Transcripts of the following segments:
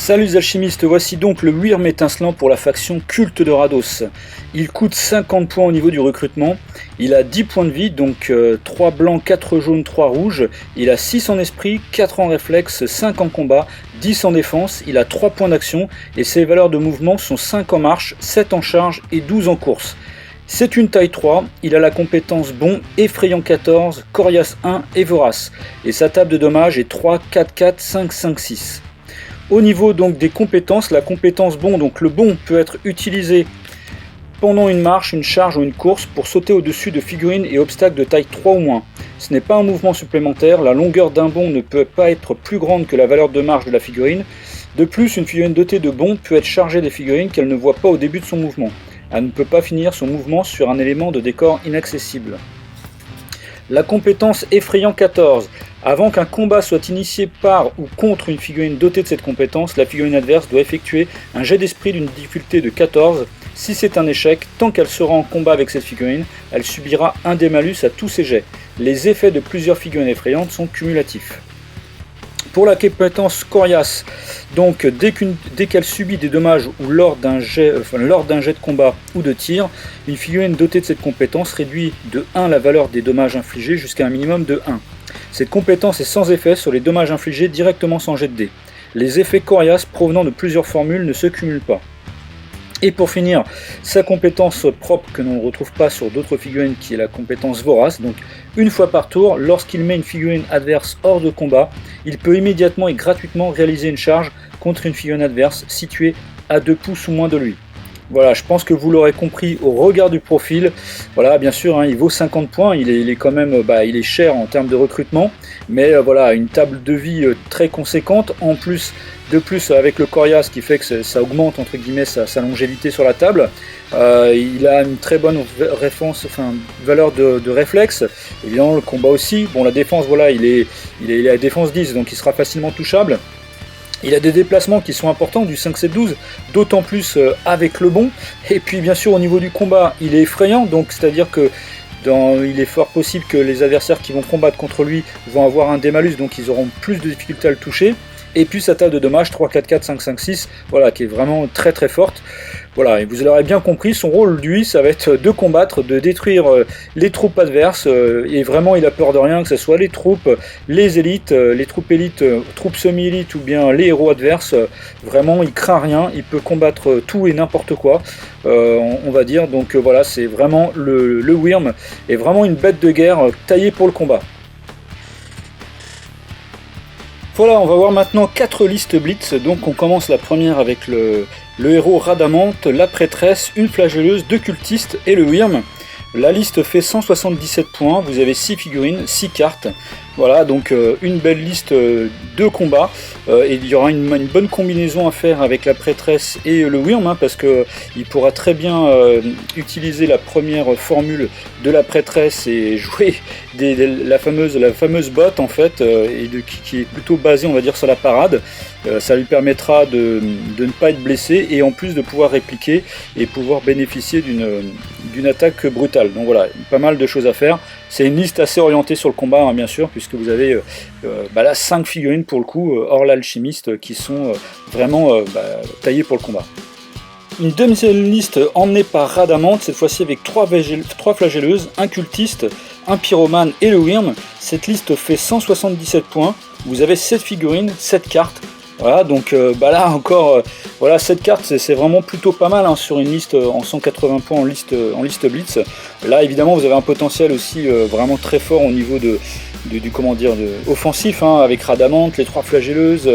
Salut les alchimistes, voici donc le Wyrm étincelant pour la faction culte de Rados. Il coûte 50 points au niveau du recrutement, il a 10 points de vie, donc 3 blancs, 4 jaunes, 3 rouges, il a 6 en esprit, 4 en réflexe, 5 en combat, 10 en défense, il a 3 points d'action et ses valeurs de mouvement sont 5 en marche, 7 en charge et 12 en course. C'est une taille 3, il a la compétence bon, effrayant 14, coriace 1 et vorace. Et sa table de dommages est 3, 4, 4, 5, 5, 6. Au niveau donc des compétences, la compétence bon, donc le bon peut être utilisé pendant une marche, une charge ou une course pour sauter au-dessus de figurines et obstacles de taille 3 ou moins. Ce n'est pas un mouvement supplémentaire, la longueur d'un bond ne peut pas être plus grande que la valeur de marche de la figurine. De plus, une figurine dotée de bond peut être chargée des figurines qu'elle ne voit pas au début de son mouvement. Elle ne peut pas finir son mouvement sur un élément de décor inaccessible. La compétence effrayant 14. Avant qu'un combat soit initié par ou contre une figurine dotée de cette compétence, la figurine adverse doit effectuer un jet d'esprit d'une difficulté de 14. Si c'est un échec, tant qu'elle sera en combat avec cette figurine, elle subira un des malus à tous ses jets. Les effets de plusieurs figurines effrayantes sont cumulatifs. Pour la compétence coriace, donc dès qu'elle subit des dommages ou lors d'un jet de combat ou de tir, une figurine dotée de cette compétence réduit de 1 la valeur des dommages infligés jusqu'à un minimum de 1. Cette compétence est sans effet sur les dommages infligés directement sans jet de dés. Les effets coriaces provenant de plusieurs formules ne se cumulent pas. Et pour finir, sa compétence propre que l'on ne retrouve pas sur d'autres figurines qui est la compétence vorace, donc une fois par tour, lorsqu'il met une figurine adverse hors de combat, il peut immédiatement et gratuitement réaliser une charge contre une figurine adverse située à 2 pouces ou moins de lui. Voilà, je pense que vous l'aurez compris au regard du profil. Voilà, bien sûr, il vaut 50 points, il est quand même il est cher en termes de recrutement, mais voilà, une table de vie très conséquente, de plus avec le coriace qui fait que ça augmente entre guillemets sa longévité sur la table. Il a une très bonne valeur de réflexe, évidemment le combat aussi. Bon, la défense, voilà, il est à défense 10, donc il sera facilement touchable. Il a des déplacements qui sont importants, du 5-7-12, d'autant plus avec le bon. Et puis bien sûr au niveau du combat, il est effrayant, donc c'est-à-dire que il est fort possible que les adversaires qui vont combattre contre lui vont avoir un démalus, donc ils auront plus de difficultés à le toucher. Et puis sa table de dommages 3, 4, 4, 5, 5, 6, voilà, qui est vraiment très très forte. Voilà, et vous l'aurez bien compris, son rôle, lui, ça va être de combattre, de détruire les troupes adverses, et vraiment il a peur de rien, que ce soit les troupes, les élites, les troupes élites, troupes semi-élites ou bien les héros adverses, vraiment il craint rien, il peut combattre tout et n'importe quoi, on va dire, donc voilà, c'est vraiment le Wyrm est vraiment une bête de guerre taillée pour le combat. Voilà, on va voir maintenant 4 listes Blitz. Donc on commence la première avec le héros Rhadamante, la prêtresse, une flagelleuse, 2 cultistes et le Wyrm. La liste fait 177 points, vous avez 6 figurines, 6 cartes. Voilà, donc une belle liste de combat. Et il y aura une bonne combinaison à faire avec la prêtresse et le Wyrm, parce qu'il pourra très bien utiliser la première formule de la prêtresse et jouer la fameuse botte en fait, qui est plutôt basée, on va dire, sur la parade. Ça lui permettra de ne pas être blessé et en plus de pouvoir répliquer et pouvoir bénéficier d'une attaque brutale. Donc voilà, pas mal de choses à faire. C'est une liste assez orientée sur le combat, bien sûr, puisque vous avez là 5 figurines pour le coup, hors l'alchimiste, qui sont vraiment taillées pour le combat. Une deuxième liste emmenée par Rhadamante, cette fois-ci avec 3 flagelleuses, un cultiste, un pyromane et le Wyrm. Cette liste fait 177 points. Vous avez 7 figurines, 7 cartes. Voilà, donc là encore, voilà, cette carte c'est vraiment plutôt pas mal sur une liste en 180 points en liste Blitz. Là évidemment vous avez un potentiel aussi vraiment très fort au niveau du offensif, avec Rhadamante, les 3 flagelleuses,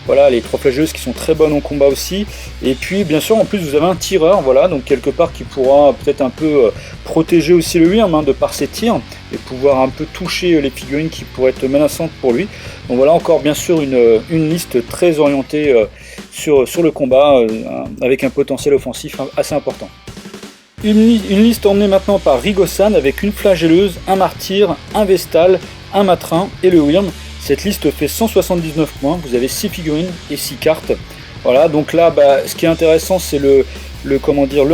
voilà, les 3 flagelleuses qui sont très bonnes en combat aussi. Et puis bien sûr en plus vous avez un tireur, voilà, donc quelque part qui pourra peut-être un peu protéger aussi le Wyrm de par ses tirs et pouvoir un peu toucher les figurines qui pourraient être menaçantes pour lui. Donc voilà encore bien sûr une liste très orientée sur le combat avec un potentiel offensif assez important. Une liste emmenée maintenant par Rigosan avec une flagelleuse, un martyr, un vestal, un matrin et le Wyrm. Cette liste fait 179 points, vous avez 6 figurines et 6 cartes. Voilà, donc là ce qui est intéressant c'est le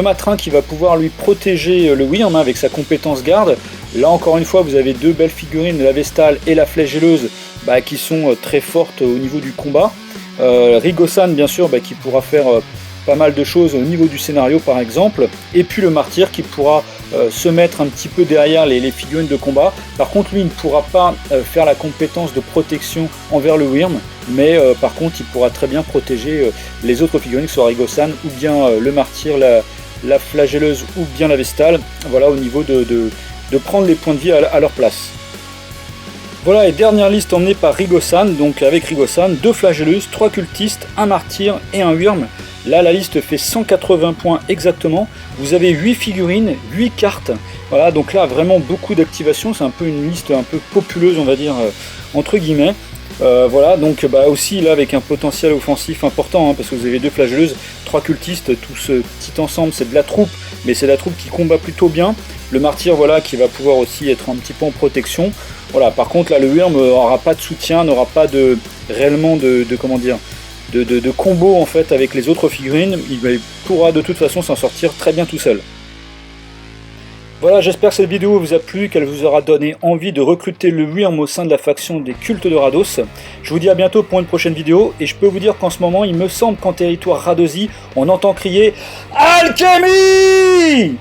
matrin qui va pouvoir lui protéger le Wyrm avec sa compétence garde. Là encore une fois vous avez 2 belles figurines, la vestale et la flagelleuse, qui sont très fortes au niveau du combat. Rigo-san bien sûr qui pourra faire pas mal de choses au niveau du scénario par exemple, et puis le martyr qui pourra se mettre un petit peu derrière les figurines de combat. Par contre lui il ne pourra pas faire la compétence de protection envers le Wyrm, mais par contre il pourra très bien protéger les autres figurines, que ce soit Rigo-san ou bien le martyr, la flagelleuse ou bien la vestale, voilà, au niveau de prendre les points de vie à leur place. Voilà, et dernière liste emmenée par Rigo-san, donc avec Rigo-san, 2 flagelleuses, 3 cultistes, un martyr et un Wyrm. Là, la liste fait 180 points exactement. Vous avez 8 figurines, 8 cartes. Voilà, donc là, vraiment beaucoup d'activation. C'est un peu une liste un peu populeuse, on va dire, entre guillemets. Voilà, donc aussi là avec un potentiel offensif important, parce que vous avez 2 flagelleuses, 3 cultistes, tout ce petit ensemble, c'est de la troupe, mais c'est la troupe qui combat plutôt bien. Le martyr, voilà, qui va pouvoir aussi être un petit peu en protection. Voilà, par contre là le Wyrm n'aura pas de soutien, n'aura pas réellement de combo en fait avec les autres figurines. Il pourra de toute façon s'en sortir très bien tout seul. Voilà, j'espère que cette vidéo vous a plu, qu'elle vous aura donné envie de recruter le Wyrm au sein de la faction des cultes de Rados. Je vous dis à bientôt pour une prochaine vidéo, et je peux vous dire qu'en ce moment, il me semble qu'en territoire Radosi, on entend crier Alchemy!